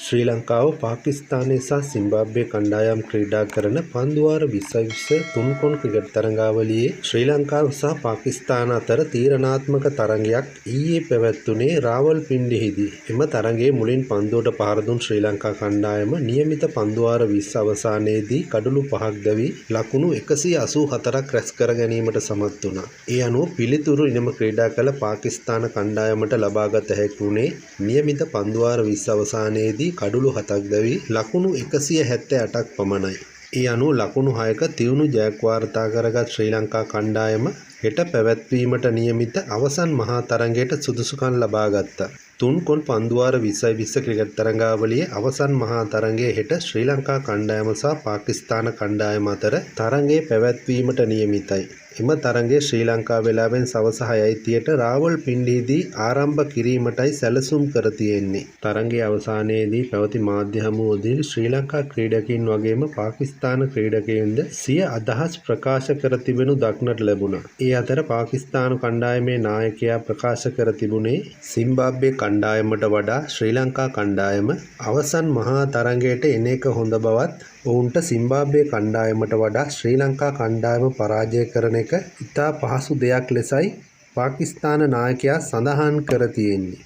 ශ්‍රී ලංකාව පාකිස්තානය සහ සිම්බාබ්වේ කණ්ඩායම් ක්‍රීඩා කරන පන්දුවාර 2020 තුන්කොන් ක්‍රිකට් තරඟාවලියේ ශ්‍රී ලංකාව සහ පාකිස්තාන අතර තීරණාත්මක තරඟයක් ඊයේ පැවැත්වුණේ රාවල්පිණ්ඩිහිදී. එම තරඟයේ මුලින් පන්දුවට පහර දුන් ශ්‍රී ලංකා කණ්ඩායම නියමිත පන්දුවාර 20 අවසානයේදී කඩලු 5ක් දැවී ලකුණු 184ක් රැස් කර ගැනීමට සමත් වුණා. ඒ අනුව පිළිතුරු ඉනිම ක්‍රීඩා කළ පාකිස්තාන කණ්ඩායමට ලබාගත හැකි වුණේ නියමිත පන්දුවාර 20 අවසානයේදී කඩලු 7ක් දැවී ලකුණු 178ක් පමණයි. ඒ අනුව ලකුණු 6ක තියුණු ජයක් වාර්තා කරගත් ශ්‍රී ලංකා කණ්ඩායම හෙට පැවැත්වීමට නියමිත අවසන් මහා තරඟයට සුදුසුකම් ලබා ගත්තා. තුන්කොන් පන්දුවාර 2020 ක්‍රිකට් තරඟාවලියේ අවසන් මහා තරඟයේ හෙට ශ්‍රී ලංකා කණ්ඩායම සහ පාකිස්තාන කණ්ඩායම අතර තරඟයේ පැවැත්වීමට නියමිතයි. එම තරඟය ශ්‍රී ලංකා වේලාවෙන් සවස 6:30ට රාවල්පිණ්ඩිහිදී ආරම්භ කිරීමටයි සැලසුම් කර තියෙන්නේ. තරඟයේ අවසානයේදී පැවති මාධ්‍ය හමුවේදී ශ්‍රී ලංකා ක්‍රීඩකයින් වගේම පාකිස්තාන ක්‍රීඩකයින්ද සිය අදහස් ප්‍රකාශ කර තිබෙනු දක්නට ලැබුණා. ඒ අතර පාකිස්තාන කණ්ඩායමේ නායකයා ප්‍රකාශ කර තිබුණේ සිම්බාබ්වේ කණ්ඩායමට වඩා ශ්‍රී ලංකා කණ්ඩායම අවසන් මහා තරඟයට එන එක හොඳ බවත් ඔවුන්ට සිම්බාබ්වේ කණ්ඩායමට වඩා ශ්‍රී ලංකා කණ්ඩායම පරාජය කරන එක ඉතා පහසු දෙයක් ලෙසයි පාකිස්තාන නායකයා සඳහන් කර තියෙන්නේ.